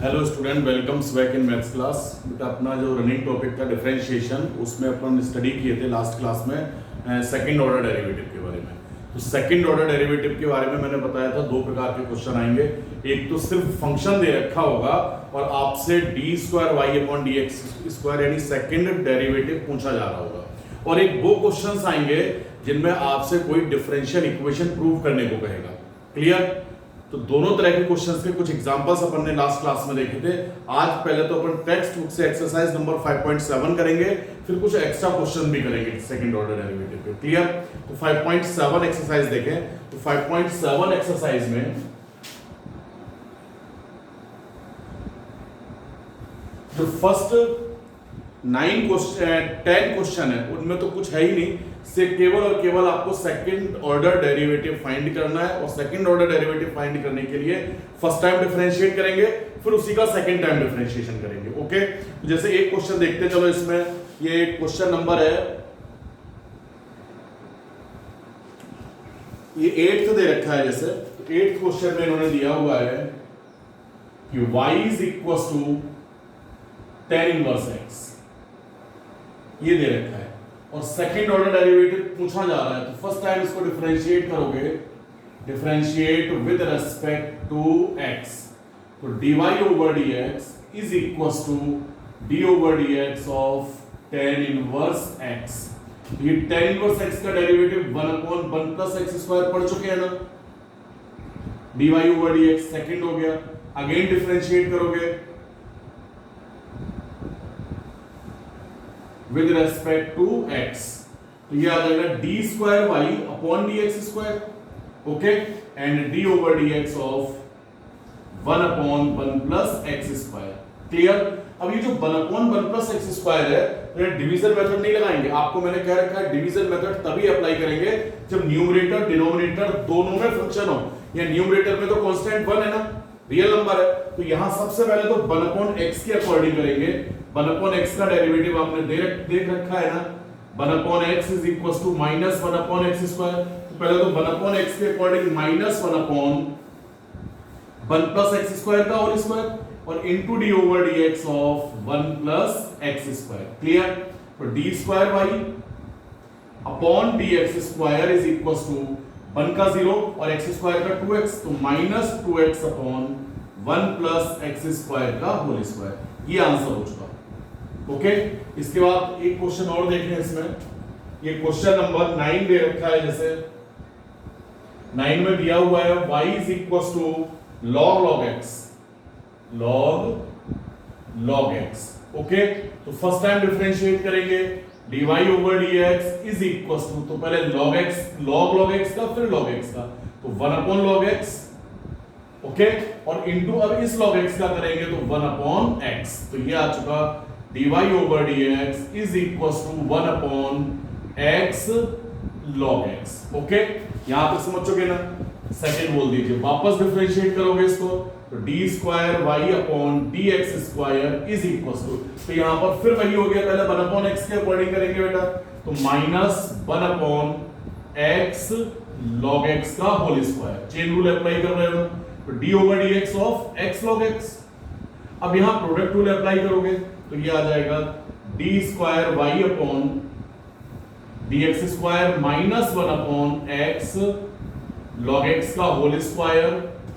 Hello student, welcome back in maths class. बेटा अपना जो रनिंग टॉपिक था डिफरेंशिएशन, उसमें अपन स्टडी किए थे लास्ट क्लास में सेकंड ऑर्डर डेरिवेटिव के बारे में। तो सेकंड ऑर्डर डेरिवेटिव के बारे में मैंने बताया था दो प्रकार के क्वेश्चन आएंगे। एक तो सिर्फ फंक्शन दे रखा होगा और आपसे d square Y upon D x square यानी सेकंड डेरिवेटिव पूछा जा रहा होगा, और एक वो क्वेश्चंस आएंगे जिनमें आपसे कोई डिफरेंशियल इक्वेशन प्रूव करने को कहेगा। क्लियर? तो दोनों तरह के क्वेश्चंस के कुछ एग्जांपल्स अपन ने लास्ट क्लास में देखे थे। आज पहले तो अपन टेक्स्ट बुक से एक्सरसाइज नंबर 5.7 करेंगे, फिर कुछ एक्स्ट्रा क्वेश्चन भी करेंगे सेकंड ऑर्डर डेरिवेटिव पे। क्लियर? तो 5.7 एक्सरसाइज देखें। तो 5.7 एक्सरसाइज में जो फर्स्ट 10 क्वेश्चन है उनमें तो कुछ है ही नहीं, से केवल और केवल आपको सेकंड ऑर्डर डेरिवेटिव फाइंड करना है। और सेकंड ऑर्डर डेरिवेटिव फाइंड करने के लिए फर्स्ट टाइम डिफरेंशिएट करेंगे, फिर उसी का सेकंड टाइम डिफरेंशिएशन करेंगे। ओके, तो जैसे एक क्वेश्चन देखते चलो। इसमें ये क्वेश्चन नंबर है, ये 8th दे रखा है। जैसे 8th क्वेश्चन में इन्होंने दिया हुआ है कि y is equal to tan inverse x, ये दे रखा है और सेकंड ऑर्डर डेरिवेटिव पूछा जा रहा है। तो फर्स्ट टाइम इसको डिफरेंशिएट करोगे, differentiate with respect to x, तो dy over dx is equal to d over dx of tan inverse x। ये tan इनवर्स x का डेरिवेटिव 1/1 प्लस x स्क्वायर पढ़ चुके हैं ना। dy ओवर dx सेकंड हो गया, अगेन डिफरेंशिएट करोगे विद रेस्पेक्ट टू x, तो ये आ जाएगा d square Y upon D x square. Okay, and d over D x of 1/1 plus x square. Clear? अब ये जो 1/1 प्लस एक्स स्क्वायर है, तो डिवीजन मेथड नहीं लगाएंगे। आपको मैंने कह रखा है डिवीजन मेथड तभी अप्लाई करेंगे जब न्यूमरेटर डिनोमिनेटर दोनों में फंक्शन हो। या न्यूमरेटर में तो कांस्टेंट 1 है ना, रियल नंबर है, तो यहां सबसे पहले तो 1/x के अकॉर्डिंग करेंगे। 1/x का डेरिवेटिव आपने देख रखा है ना, 1/x is equal to minus 1/x square. तो पहले तो 1/x के according minus 1/1 plus x square का होल स्क्वायर और into D over dx of 1 plus x square. Clear? तो D square Y upon dx square is equal to 1 का 0 और x square का 2x, तो minus 2x upon 1 plus x square का whole square. ये answer हो चुका। ओके, इसके बाद एक क्वेश्चन और देख लें। इसमें ये क्वेश्चन नंबर 9 दे रखा है। जैसे 9 में दिया हुआ है y is equal to log x, log x। Okay, तो फर्स्ट टाइम डिफरेंशिएट करेंगे, dy over dx is equal to, तो पहले log x का फिर log x का, तो 1/log x। ओके, और इनटू अब इस log x का करेंगे तो 1/x, तो ये आ चुका dy over dx is equal to 1/x log x। Okay, यहां तक समझ चुके ना। सेकंड बोल दीजिए, वापस डिफरेंशिएट करोगे इसको, तो D square Y upon D x square is equal to, तो यहां पर फिर वही हो गया, पहले 1/x के अकॉर्डिंग करेंगे बेटा, तो माइनस 1/x log x का whole square. Chain rule apply कर रहे हो, तो d over D x of x log x। अब यहां प्रोडक्ट रूल अप्लाई करोगे तो ये आ जाएगा d square Y upon D x square minus 1/x log x का होल स्क्वायर।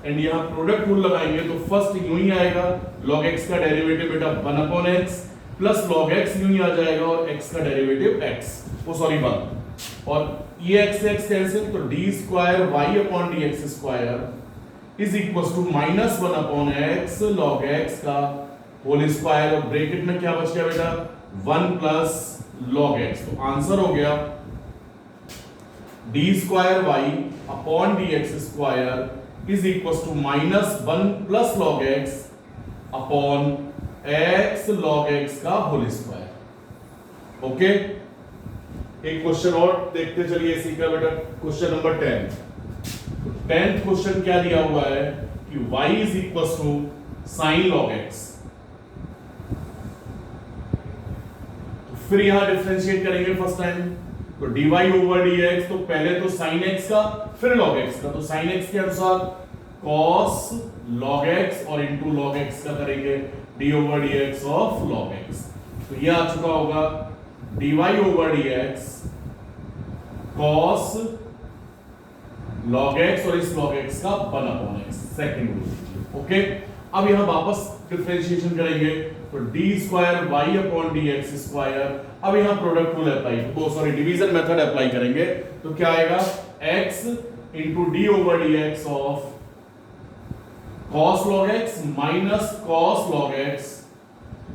एंड यहां प्रोडक्ट रूल लगाएंगे तो फर्स्ट यूं ही आएगा, log x का डेरिवेटिव बेटा 1/x प्लस log x यूं ही आ जाएगा और x का डेरिवेटिव x, वो सॉरी 1, और ये x से x कैंसिल, तो D square Y upon D x square is equal to minus 1/x log x का होल स्क्वायर, और ब्रैकेट में क्या बच गया बेटा 1 प्लस log x। तो आंसर हो गया d square Y upon D x square is equal to minus 1 plus log x upon x log x का होल स्क्वायर। ओके, एक क्वेश्चन और देखते चलिए इसी का बेटा, क्वेश्चन नंबर 10। 10th क्वेश्चन क्या दिया हुआ है कि y is equal to sine log x, तो फिर यहां डिफरेंशिएट करेंगे फर्स्ट टाइम, तो dy ओवर dx, तो पहले तो sin x का फिर log x का, तो sin x के अनुसार cos log x और इंटू log x का करेंगे d over dx of log x। तो ये आ चुका होगा dy over dx cos log x और इस log x का 1/x सेकंड रूल। ओके, अब यहां वापस डिफरेंशिएशन करेंगे तो d square y upon dx square. अब यहां product rule apply division method apply करेंगे तो क्या आएगा x into d over dx of cos log x minus cos log x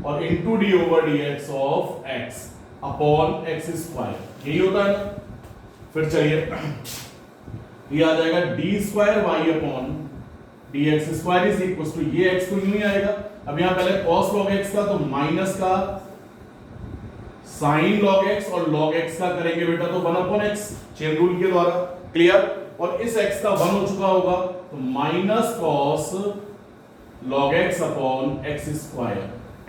और into d over dx of x upon x square. यही होता है ना। फिर चलिए ये आ जाएगा d square Y upon D x square is equal to ये x तो यूं ही आएगा। अब यहां पहले cos log x का तो माइनस का sin log x और log x का करेंगे बेटा तो 1/x चेन रूल के द्वारा। क्लियर। और इस x का 1 हो चुका होगा तो minus cos log x upon x square.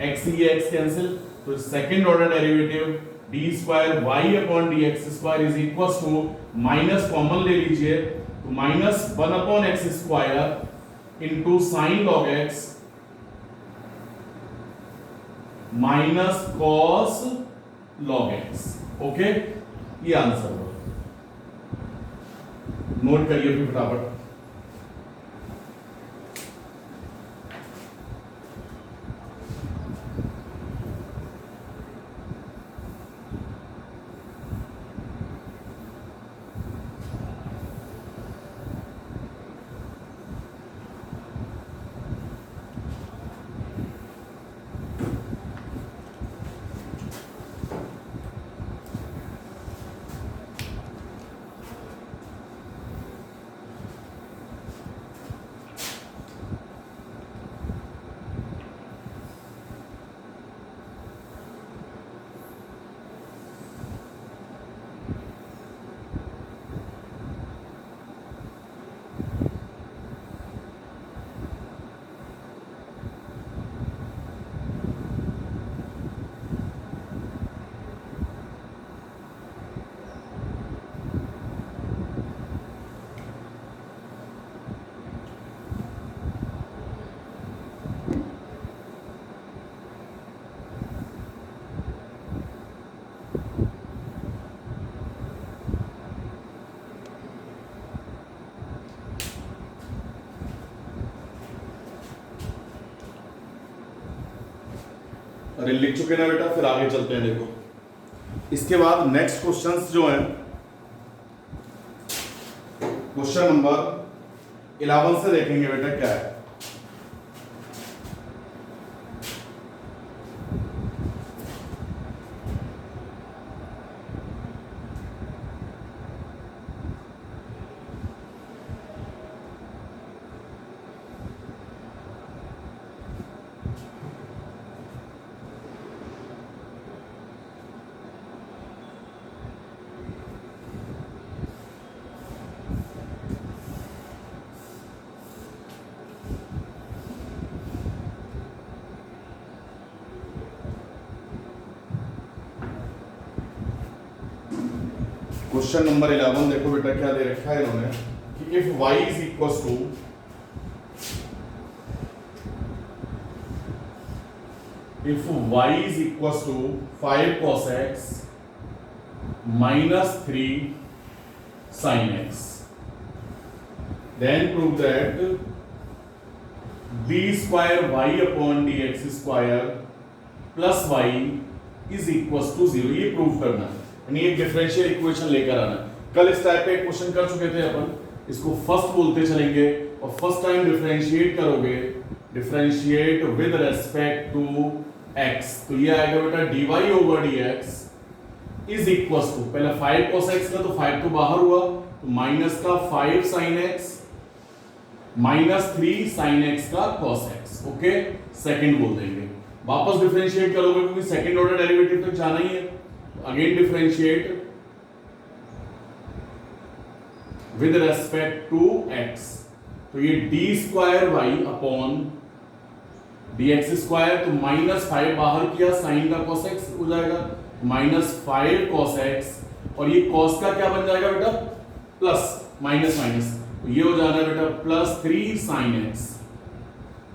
x ये x कैंसिल तो second order derivative d square y upon dx square is equal to minus common ले लीजिए तो minus 1/x square into sine log x minus cos log x। Okay, ये answer होगा। Note करिए फिर फटाफट। अरे लिख चुके ना बेटा, फिर आगे चलते हैं। देखो इसके बाद नेक्स्ट क्वेश्चंस जो हैं, क्वेश्चन नंबर 11 से देखेंगे बेटा क्या है। क्वेश्चन नंबर 11 देखो बेटा क्या दे रखा है इन्होंने कि if y is equal to if y is equals to 5 cos x minus 3 sin x, then prove that d square y upon dx square plus y is equals to 0। ये prove करना है, यानी एक डिफरेंशियल इक्वेशन लेकर आना। कल इस type का एक क्वेश्चन कर चुके थे अपन, इसको फर्स्ट बोलते चलेंगे और फर्स्ट टाइम डिफरेंशिएट करोगे, differentiate with respect to x, तो ये आएगा बेटा dy over dx is equal to, पहले 5 cos x का तो 5 तो बाहर हुआ तो माइनस का 5 sin x minus 3 sin x का cos x। ओके, सेकंड बोल देंगे। वापस डिफरेंशिएट करोगे क्योंकि सेकंड ऑर्डर डेरिवेटिव तक जाना ही है। Again differentiate with respect to x, तो ये d square y upon dx square, तो माइनस 5 बाहर किया, साइन का cos x हो जाएगा माइनस 5 cos x और ये cos का क्या बन जाएगा बेटा प्लस, माइनस माइनस तो ये हो जाना है बेटा प्लस 3 sin x।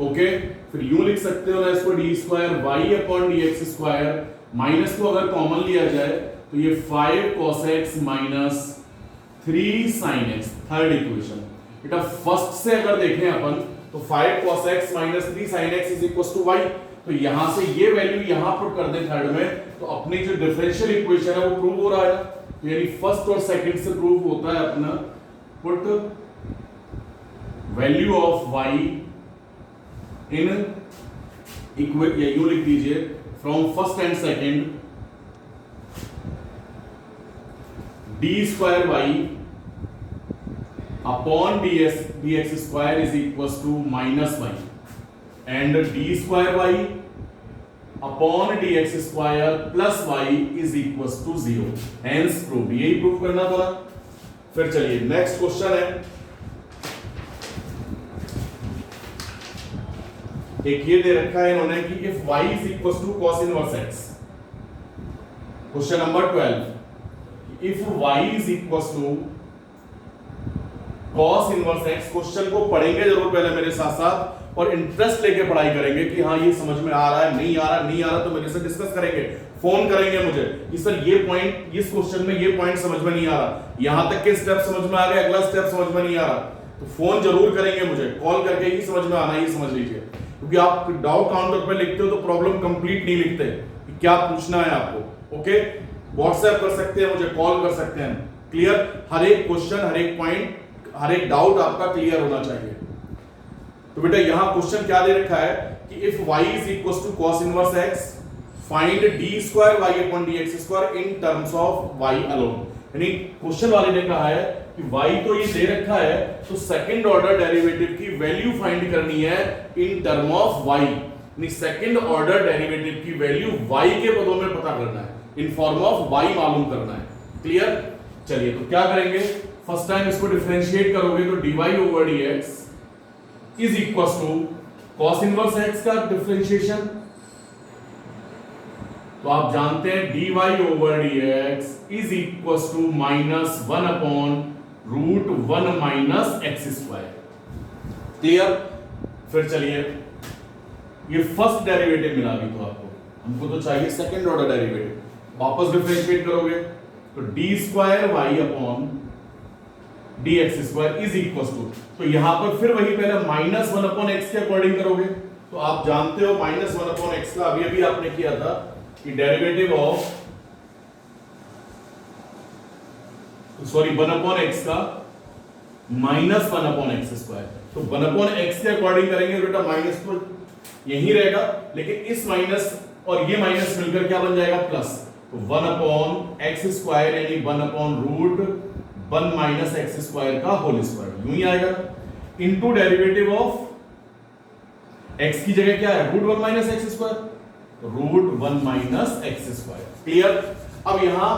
ओके, फिर यूं लिख सकते हो ना इसको d square Y upon D x square, minus को अगर कॉमन लिया जाए तो ये 5 cos x minus 3 sin x, third equation. बेटा फर्स्ट से अगर देखें अपन तो 5 cos x minus 3 sin x is equal to y, तो यहां से ये वैल्यू यहां पुट कर दे थर्ड में, तो अपनी जो डिफरेंशियल इक्वेशन है वो प्रूव हो रहा है। तो यानी फर्स्ट और सेकंड से प्रूव होता है अपना, put value of y in equation, या यूं लिख दीजिए from first and second d square Y upon D x square is equal to minus y, and d square Y upon D x square plus y is equal to 0, hence prove. यही prove करना था। फिर चलिए next question है, एक ये दे रखा है इन्होंने कि if y is equal to cos inverse x, question number 12, if y is equal to cos inverse x, question को पढ़ेंगे जरूर पहले मेरे साथ साथ और इंटरेस्ट लेके पढ़ाई करेंगे कि हाँ ये समझ में आ रहा है, नहीं आ रहा तो मेरे से डिस्कस करेंगे, फोन करेंगे मुझे कि सर ये पॉइंट, इस क्वेश्चन में ये पॉइंट समझ में नहीं आ रहा, यहां तक के स्टेप समझ में आ गए, अगला स्टेप समझ में नहीं आ रहा, तो फोन जरूर करेंगे मुझे, कॉल करके ही समझ में आना ही समझ लीजिए, क्योंकि आप डाउट काउंटर पे लिखते हो तो प्रॉब्लम कंप्लीट नहीं लिखते कि क्या पूछना है आपको। ओके, व्हाट्सएप कर सकते हैं मुझे, कॉल कर सकते हैं, क्लियर, हर एक क्वेश्चन, हर एक पॉइंट, हर एक डाउट आपका क्लियर होना चाहिए। तो बेटा यहां क्वेश्चन क्या दे रखा है कि if y is equal to cos inverse x, find d square y upon dx square in terms of y alone. यानी क्वेश्चन वाले ने कहा है कि y तो ये दे रखा है, तो सेकंड ऑर्डर डेरिवेटिव की वैल्यू फाइंड करनी है इन टर्म ऑफ y, यानी सेकंड ऑर्डर डेरिवेटिव की वैल्यू y के पदों में पता करना है, इन फॉर्म ऑफ y मालूम करना है। क्लियर, चलिए तो क्या करेंगे, फर्स्ट टाइम इसको डिफरेंशिएट करोगे तो dy over dx is equal to cos inverse x का डिफरेंशिएशन, तो आप जानते हैं dy over dx is equal to minus 1 upon root 1 minus x square. Clear, फिर चलिए ये फर्स्ट डेरिवेटिव मिला अभी तो आपको, हमको तो चाहिए सेकंड ऑर्डर डेरिवेटिव, वापस डिफरेंशिएट करोगे तो D square Y upon D x square is equal to, तो यहां पर फिर वही पहले माइनस 1 अपॉन एक्स के अकॉर्डिंग करोगे, तो आप जानते हो माइनस 1 अपॉन एक्स का अभी अभी आपने किया था कि derivative of, sorry 1 upon x का माइनस 1 अपॉन एक्स स्क्वायर, तो 1 अपॉन एक्स के अकॉर्डिंग करेंगे बेटा, माइनस तो यही रहेगा, लेकिन इस माइनस और ये माइनस मिलकर क्या बन जाएगा प्लस, तो 1 अपॉन एक्स स्क्वायर यानी 1 upon root 1 minus x square का होल स्क्वायर, यूं ही आएगा, इनटू डेरिवेटिव ऑफ एक्स की जगह क्या है, root 1 minus x square, root 1 minus x square. Clear, अब यहां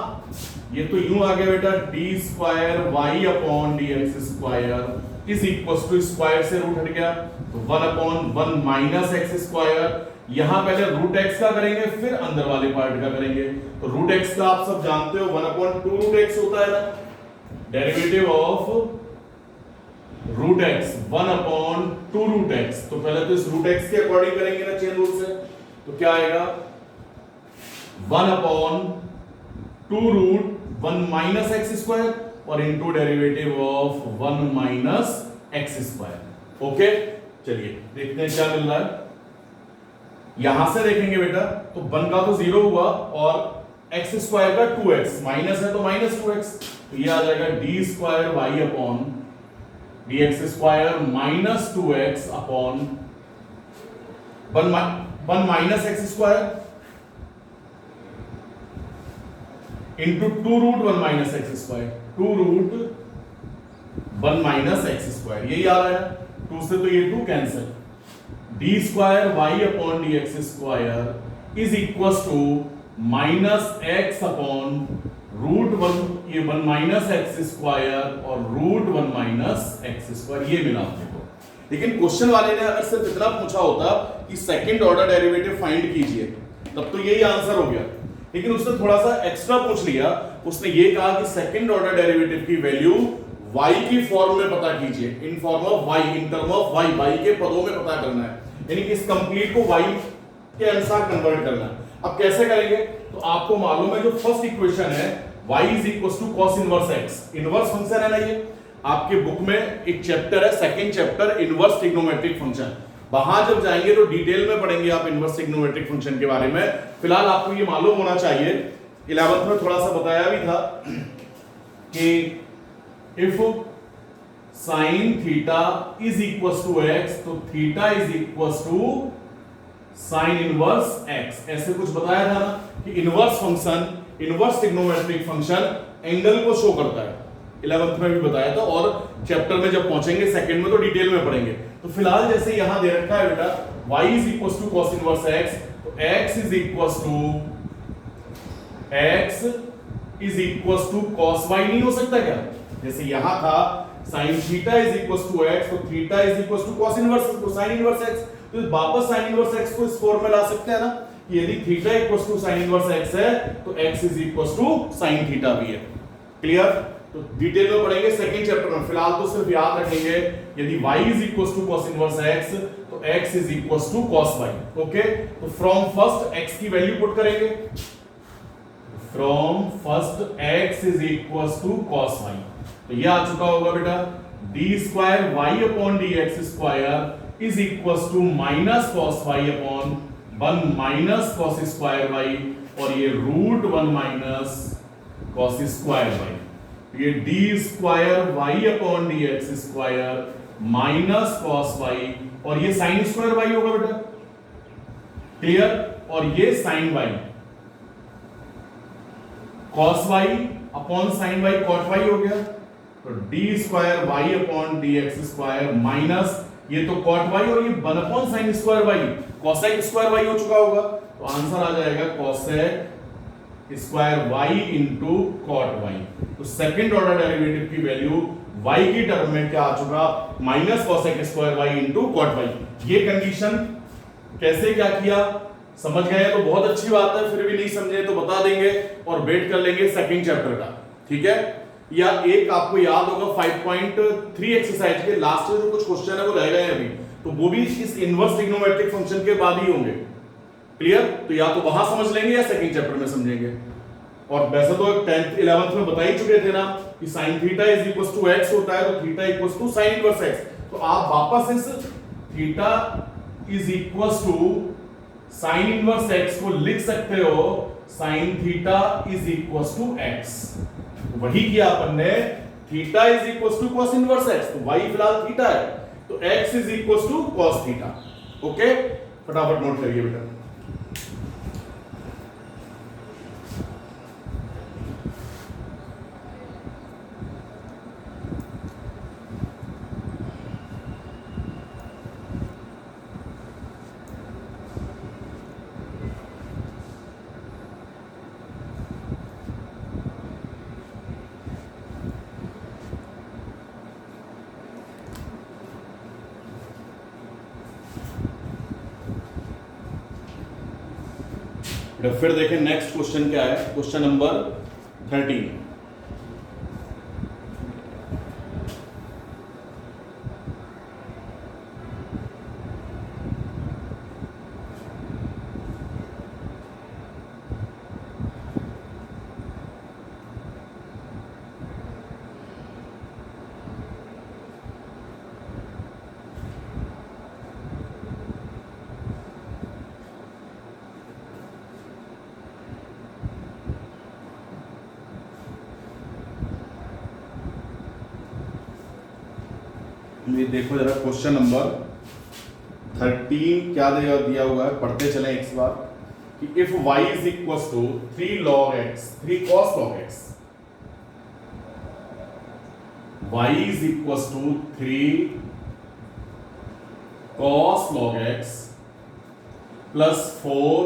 ये तो यूं आ गया बेटा d square Y upon D x square is equal to square से रूट हट गया, तो 1 अपॉन 1 माइनस एक्स स्क्वायर, यहां पहले रूट एक्स का करेंगे फिर अंदर वाले पार्ट का करेंगे, तो रूट एक्स का आप सब जानते हो 1 अपॉन 2 रूट एक्स होता है ना, derivative of root x 1 upon 2 root x, तो पहले तो इस रूट एक्स के अकॉर्डिंग करेंगे ना चेन रूल से, तो क्या आएगा 1 upon 2 root 1 minus x square और into derivative of 1 minus x square. Okay, चलिए देखते हैं क्या मिल रहा है, यहां से देखेंगे बेटा तो 1 का तो 0 हुआ और एक्स स्क्वायर का 2x, माइनस है तो माइनस 2x, तो ये आ जाएगा d square Y upon D x square minus 2x upon 1 minus x square into 2 root 1 minus x square, 2 root 1 minus x square, यही आ रहा है, 2 से तो ये 2 cancel, d square Y upon D x square is equal to minus x upon root 1, ये 1 minus x square और root 1 minus x square, ये मिला आपको। लेकिन क्वेश्चन वाले ने अगर सिर्फ इतना पूछा होता कि सेकंड ऑर्डर डेरिवेटिव फाइंड कीजिए, तब तो यही आंसर हो गया, लेकिन उसने थोड़ा सा एक्स्ट्रा पूछ लिया, उसने ये कहा कि सेकंड ऑर्डर डेरिवेटिव की वैल्यू y की फॉर्म में पता कीजिए, in form of y, in term of y के पदों में पता करना है, यानी कि इस कंप्लीट को y के अनुसार कन्वर्ट करना है। अब कैसे करेंगे, तो आपको मालूम है जो फर्स्ट इक्वेशन है y is equal to cos inverse x, inverse function है ना, ये आपके बुक में एक चैप्टर है, second chapter inverse trigonometric function, वहां जब जाएंगे तो डिटेल में पढ़ेंगे आप इनवर्स ट्रिग्नोमेट्रिक फंक्शन के बारे में। फिलहाल आपको ये मालूम होना चाहिए, 11th में थोड़ा सा बताया भी था कि if sine theta is equal to x, तो theta is equal to sine inverse x, ऐसे कुछ बताया था ना कि inverse function, inverse trigonometric function angle को शो करता है, 11th में भी बताया था, और चैप्टर में जब पहुंचेंगे सेकंड में तो डिटेल में पढ़ेंगे। तो फिलहाल जैसे यहां दे रखा है बेटा y is equal to cos inverse x, तो x is equal to cos y नहीं हो सकता क्या, जैसे यहां था sin theta is equal to x, तो theta is equal to cos inverse तो sin इनवर्स x, तो वापस sin इनवर्स x को इस फॉर्म में ला सकते हैं ना, यदि theta equal to sin inverse x है तो x is equal to sin theta भी है। क्लियर, तो डिटेल में पढ़ेंगे सेकंड चैप्टर में, फिलहाल तो सिर्फ याद रखेंगे यदि y is equal to cos inverse x तो x is equal to cos y। Okay, तो फ्रॉम फर्स्ट x की वैल्यू पुट करेंगे, from first x is equal to cos y, तो ये आ चुका होगा बेटा d square y upon dx square is equal to minus cos y upon 1 minus cos square y, और ये root 1 minus cos square y, ये d square y upon dx square minus cos y, और ये sin square y होगा बेटा। Clear, और ये sin y, cos y upon sin y cot y हो गया, तो d square y upon dx square minus ये तो cot y, और ये 1 upon sin square y cosec square y हो चुका होगा, तो आंसर आ जाएगा cosec square y into cot y। तो सेकंड ऑर्डर डेरिवेटिव की वैल्यू y की टर्म में क्या आ चुका, minus cosec square y into cot y। ये कंडीशन कैसे क्या किया समझ गए तो बहुत अच्छी बात है, फिर भी नहीं समझे तो बता देंगे और वेट कर लेंगे सेकंड चैप्टर का, ठीक है। या एक आपको याद होगा 5.3 एक्सरसाइज के लास्ट में जो कुछ क्वेश्चन है वो रह गए हैं अभी, तो वो भी इस इनवर्स ट्रिग्नोमेट्रिक फंक्शन के बाद ही होंगे। क्लियर, तो या तो वहां समझ लेंगे या सेकंड चैप्टर में समझेंगे। और वैसे तो 10th 11th में बता ही चुके थे ना कि sin theta is equal to x होता है, तो theta equal to sin inverse x, तो आप वापस इस theta is equal to sin inverse x को लिख सकते हो sin theta is equal to x, वही किया अपन ने, theta is equal to cos inverse x, तो y फिलहाल थीटा है, तो x is equal to cos theta. Okay, फटाफट नोट करिए बेटा। फिर देखें नेक्स्ट क्वेश्चन क्या है, क्वेश्चन नंबर 13। ये देखो जरा क्वेश्चन नंबर 13 क्या दिया हुआ है, पढ़ते चलें एक बार कि if y is equal to 3 log x 3 cos log x, y is equal to 3 cos log x plus 4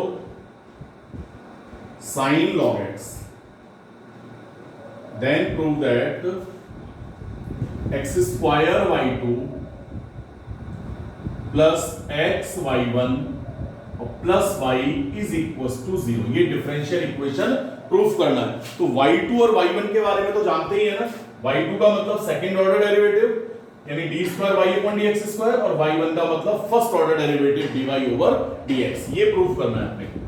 sin log x, then prove that x square y2 plus x y1 और plus y is equal to 0, ये differential equation proof करना है। तो y2 और y1 के बारे में तो जानते ही है ना, y2 का मतलब सेकंड ऑर्डर डेरिवेटिव यानी d square y upon dx square, और y1 का मतलब first order derivative dy over dx। ये प्रूफ करना है अपने को।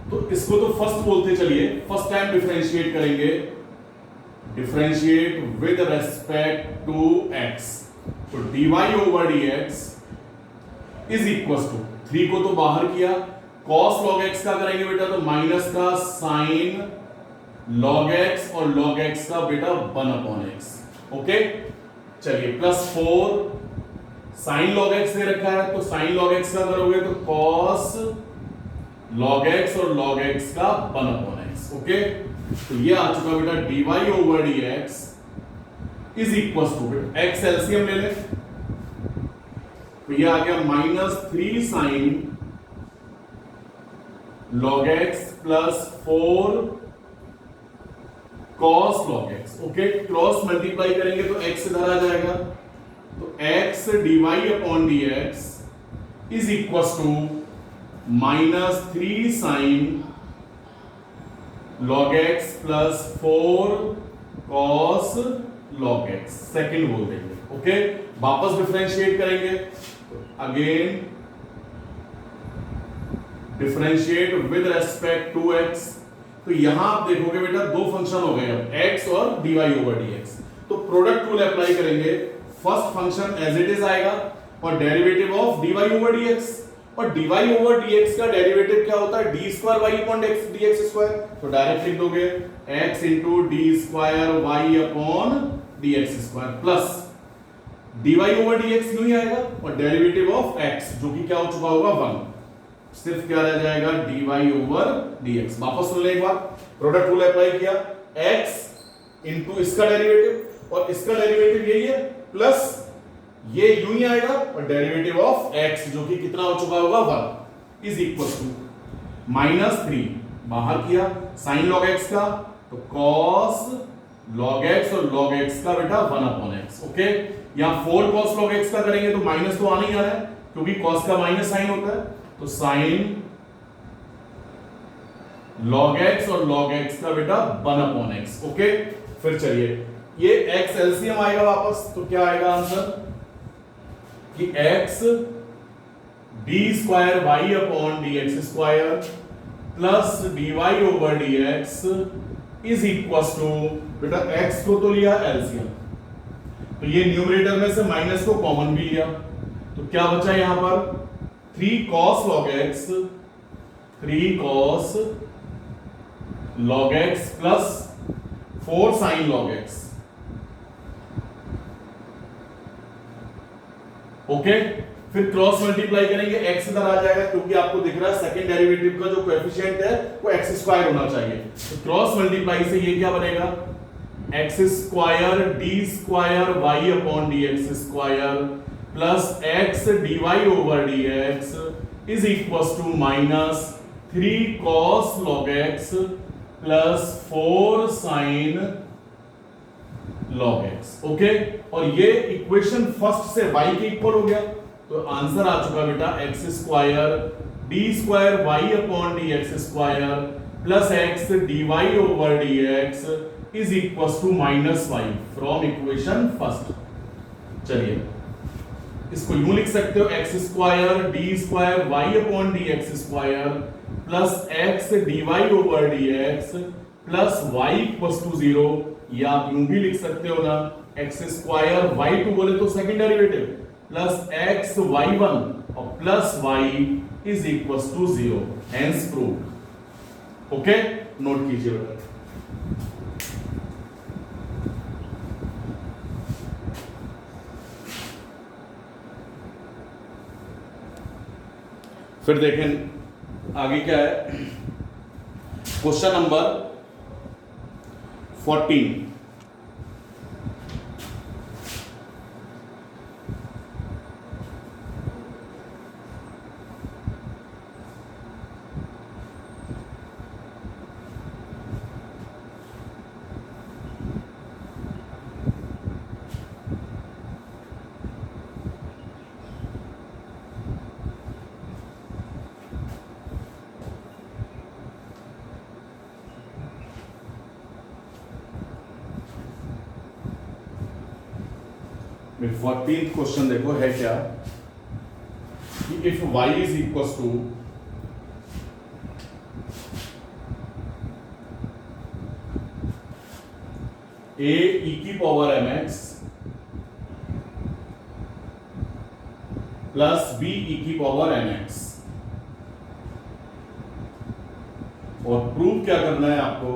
तो इसको तो फर्स्ट बोलते चलिए, फर्स्ट टाइम डिफरेंशिएट करेंगे, differentiate with respect to x। तो dy over dx is equal to 3 को तो बाहर किया, cos log x का करेंगे बेटा तो माइनस का sin log x और log x का बेटा 1 अपॉन x। ओके चलिए प्लस 4 sin log x दे रखा है तो sin log x का करोगे तो cos log x और log x का 1 अपॉन x। ओके तो ये आ चुका बेटा dy over dx is equal to बेटा x एलसीएम ले ले तो ये आ गया -3 sin log x plus 4 cos log x। Okay cross multiply करेंगे तो x इधर आ जाएगा तो x dy upon dx is equal to -3 sin log x plus 4 cos log x second बोल देंगे। ओके वापस डिफरेंशिएट करेंगे तो again differentiate with respect to x। तो यहां आप देखोगे बेटा दो फंक्शन हो गए अब x और dy ओवर dx। तो प्रोडक्ट रूल अप्लाई करेंगे, first function as it is आएगा और derivative of dy over dx, और dy ओवर dx का डेरिवेटिव क्या होता है d square y upon dx square. तो डायरेक्ट लिख दोगे x into d square y upon dx square plus dy over dx यूं ही आएगा और डेरिवेटिव ऑफ x जो कि क्या हो चुका होगा 1, सिर्फ क्या रह जाएगा dy ओवर dx। वापस सुन ले एक बार, प्रोडक्ट रूल अप्लाई किया, x इनटू इसका डेरिवेटिव और इसका डेरिवेटिव यही है प्लस ये यूं ही आएगा और डेरिवेटिव ऑफ x जो कि कितना हो चुका होगा 1 इज इक्वल टू -3 बाहर किया sin log x का तो cos log x और log x का बेटा 1 अपॉन x। ओके यहां 4 cos log x का करेंगे तो माइनस तो आना ही आ रहा है क्योंकि cos का माइनस साइन होता है तो sin log x और log x का बेटा 1 अपॉन x। ओके फिर चलिए ये x एलसीएम आएगा वापस तो क्या आएगा आंसर कि x d square y upon dx square plus dy over dx is equal to बेटा x को तो लिया एलसीएम तो ये न्यूमरेटर में से माइनस को कॉमन भी लिया तो क्या बचा यहां पर 3 cos log x plus 4 sin log x। Okay फिर क्रॉस मल्टीप्लाई करेंगे x इधर आ जाएगा क्योंकि आपको दिख रहा है सेकंड डेरिवेटिव का जो कोएफिशिएंट है वो x स्क्वायर होना चाहिए तो क्रॉस मल्टीप्लाई से ये क्या बनेगा x square d square y upon dx square plus x dy over dx is equal to -3 cos log x plus 4 sin log x। Okay और ये इक्वेशन फर्स्ट से y के इक्वल हो गया तो आंसर आ चुका बेटा x square d square y upon dx square plus x dy over dx is equal to -y from equation first. चलिए इसको यूं लिख सकते हो x square d square y upon dx square plus x dy over dx plus y equal to 0 या आप यूं भी लिख सकते हो ना x स्क्वायर y2 बोले तो second derivative plus x y1 और plus y is equal to 0 hence proved. Okay note कीजिए बेटा फिर देखें आगे क्या है क्वेश्चन नंबर 14। अभी 14th क्वेश्चन देखो है क्या कि if y is equal to a e की power mx plus b e की पावर mx, और प्रूव क्या करना है आपको,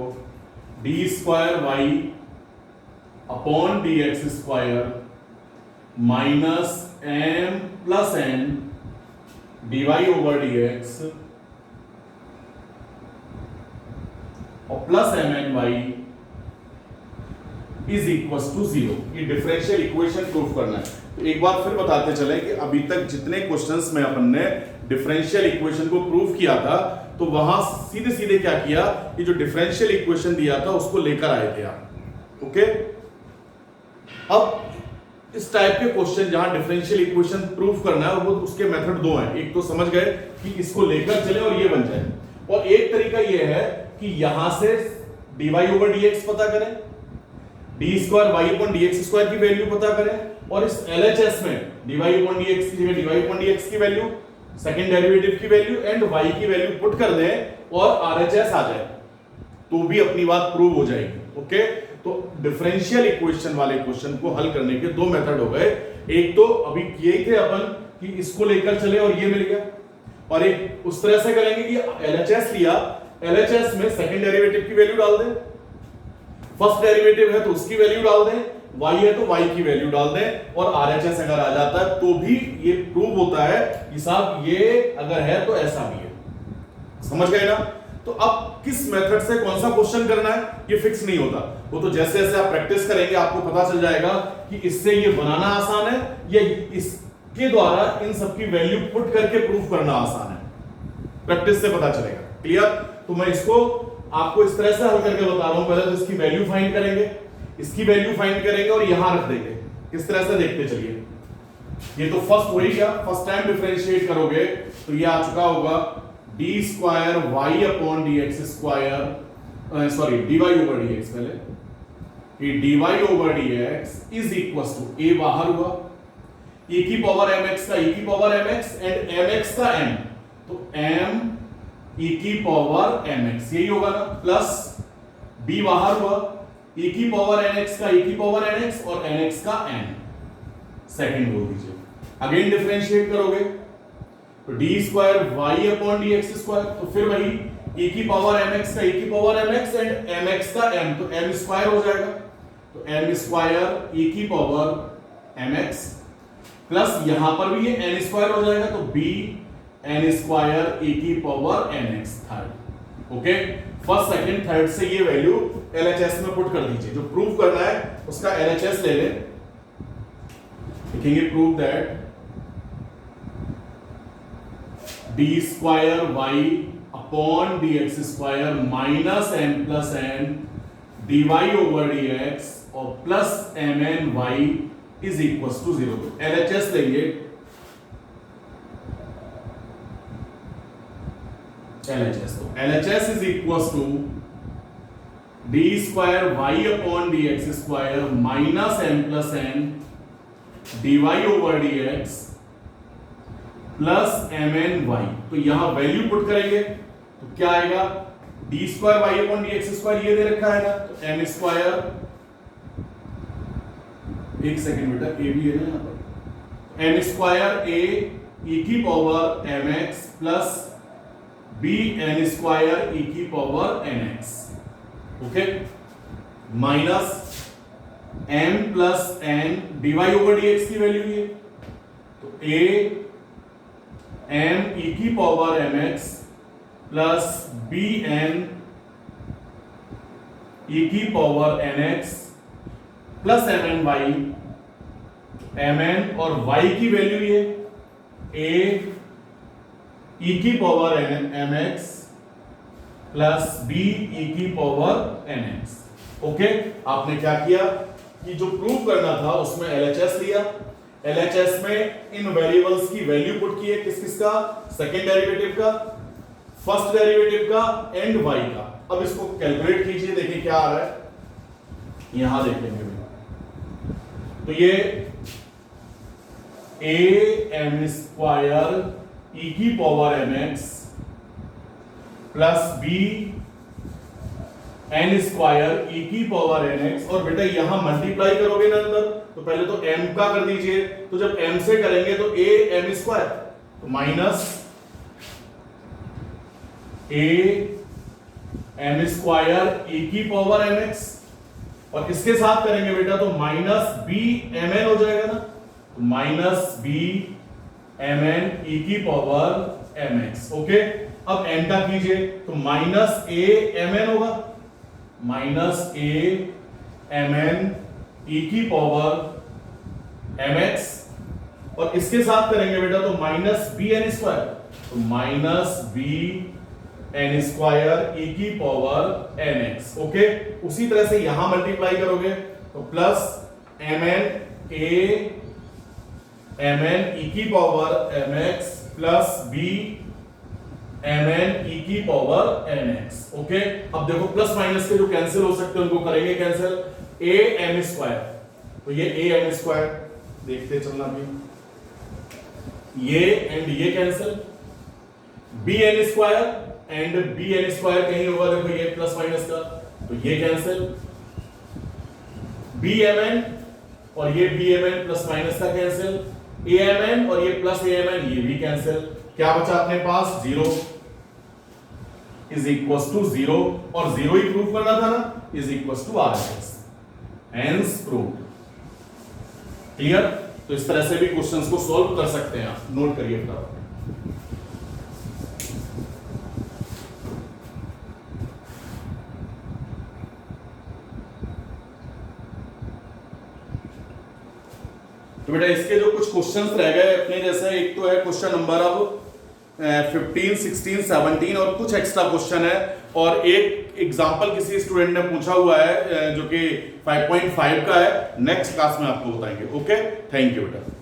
D square Y upon D x square minus M plus N D Y over D X और plus M N Y is equal to 0। ये differential equation prove करना है। तो एक बार फिर बताते चले कि अभी तक जितने क्वेश्चंस में अपन ने डिफरेंशियल इक्वेशन को प्रूव किया था, तो वहां सीधे सीधे क्या किया, ये जो डिफरेंशियल इक्वेशन दिया था उसको लेकर आए थे आप। ओके, अब इस टाइप के क्वेश्चन जहां डिफरेंशियल इक्वेशन प्रूव करना है, वो उसके मेथड दो हैं। एक तो समझ गए कि इसको लेकर चले और ये बन जाए, और एक तरीका ये है कि यहां से dy ओवर dx पता करें, d square Y upon D x square की वैल्यू पता करें, और इस LHS में dy अपॉन dx की जगह dy अपॉन dx की वैल्यू, सेकंड डेरिवेटिव की वैल्यू एंड y की वैल्यू पुट कर दें और RHS आ जाए, तो भी अपनी बात प्रूव हो जाएगी। ओके, तो डिफरेंशियल इक्वेशन वाले क्वेश्चन को हल करने के दो मेथड हो गए। एक तो अभी किए ही थे अपन कि इसको लेकर चले और ये मिल गया, और एक उस तरह से करेंगे कि LHS लिया, LHS में सेकंड डेरिवेटिव की वैल्यू डाल दें, फर्स्ट डेरिवेटिव है तो उसकी वैल्यू डाल दें, y है तो y की वैल्यू डाल दें, और RHS अगर आ जाता है तो भी ये प्रूव होता है कि साहब ये अगर है तो ऐसा भी है। समझ गए ना? तो अब किस मेथड से कौन सा क्वेश्चन करना है ये फिक्स नहीं होता, वो तो जैसे जैसे आप प्रैक्टिस करेंगे आपको पता चल जाएगा कि इससे ये बनाना आसान है या इसके द्वारा इन सब की वैल्यू पुट करके प्रूफ करना आसान है। प्रैक्टिस से पता चलेगा। क्लियर? तो मैं इसको आपको इस तरह से हल करके बता रहा हूं। पहले तो इसकी वैल्यू फाइंड करेंगे, इसकी वैल्यू फाइंड करेंगे और यहां रख देंगे। किस तरह से देखते चलिए, ये तो फर्स्ट वही क्या, फर्स्ट टाइम डिफरेंशिएट करोगे तो ये आ चुका होगा D square Y upon D x square, sorry D Y over D X, पहले D Y over D X is equal to A बाहर हुआ, e की पावर mx का e की पावर mx एंड mx का m, तो m e की power mx यही होगा ना, प्लस b बाहर हुआ, e की पावर nx का e की पावर nx और nx का n, सेकंड बोल दीजिए। अगेन डिफरेंशिएट करोगे तो D square Y upon D x square, तो फिर वही e की पावर mx का e की पावर mx एंड mx का m, तो m स्क्वायर हो जाएगा, तो m स्क्वायर e की पावर mx प्लस यहां पर भी ये n स्क्वायर हो जाएगा, तो b n स्क्वायर e की power nx third. Okay, first second third से ये वैल्यू LHS में पुट कर दीजिए। जो प्रूव करना है उसका LHS ले लें, लिखेंगे prove that D square Y upon D x square minus M plus N D Y over D X और plus M N Y is equal to 0। LHS लेंगे, LHS तो LHS is equal to D square Y upon D x square minus M plus N D Y over D X plus M N Y. तो यहां value put करेंगे तो क्या आएगा, D square Y upon D x square ये दे रखा है ना, तो एम स्क्वायर, एक सेकंड बेटा ए भी है ना यहां पर, एम स्क्वायर ए ई की power M x plus B N square E की power N X. Okay, minus M plus N D Y over D X की वैल्यू ये, तो ए एम ई की power M x plus B N ई की power N X plus M N Y, M N और Y की value ये A E की power M x plus B E की पावर एन एक्स। ओके, आपने क्या किया कि जो प्रूव करना था उसमें LHS लिया, LHS में इन वेरिएबल्स की वैल्यू पुट की है, किस किस का, सेकंड डेरिवेटिव का, फर्स्ट डेरिवेटिव का एंड y का। अब इसको कैलकुलेट कीजिए, देखिए क्या आ रहा है, यहां देखेंगे। तो ये ए एम स्क्वायर ई की power M x plus B N square E की पावर एन एक्स। और बेटा यहां मल्टीप्लाई करोगे ना अंदर, तो पहले तो m का कर दीजिए, तो जब m से करेंगे तो a m स्क्वायर, तो minus a m square e की पावर mx, और इसके साथ करेंगे बेटा तो माइनस b mn हो जाएगा ना, तो माइनस b mn e की पावर mx। ओके, अब n का कीजिए तो माइनस a mn होगा, माइनस a mn e की पावर mx, और इसके साथ करेंगे बेटा तो माइनस बी एन स्क्वायर, तो minus B N square E की पावर एन एक्स। ओके, उसी तरह से यहां मल्टीप्लाई करोगे तो प्लस एम एन ई की power M x plus b m n ई की पावर एन एक्स। ओके, अब देखो प्लस माइनस के जो कैंसिल हो सकते हैं उनको करेंगे कैंसिल, ए एम स्क्वायर, तो ये ए एम स्क्वायर देखते चलना भी, ये एंड ये cancel, b N square and b N square कहीं होगा, देखो ये प्लस माइनस का, तो ये कैंसिल, बी एम एन और ये b m n plus minus का कैंसिल, ए एम एन और ये प्लस ए एम एन ये भी कैंसिल, क्या बचा अपने पास, zero is equal to zero, और जीरो ही प्रूव करना था ना, is equal to R X, hence prove. Clear? तो इस तरह से भी क्वेश्चंस को सॉल्व कर सकते हैं आप, नोट करिए फटाफट। तो बेटा इसके जो कुछ क्वेश्चंस रह गए अपने जैसे, एक तो है क्वेश्चन नंबर अब 15, 16, 17 और कुछ एक्स्ट्रा क्वेश्चन है, और एक एग्जांपल किसी स्टूडेंट ने पूछा हुआ है जो कि 5.5 का है, नेक्स्ट क्लास में आपको बताएंगे। ओके, थैंक यू बेटा।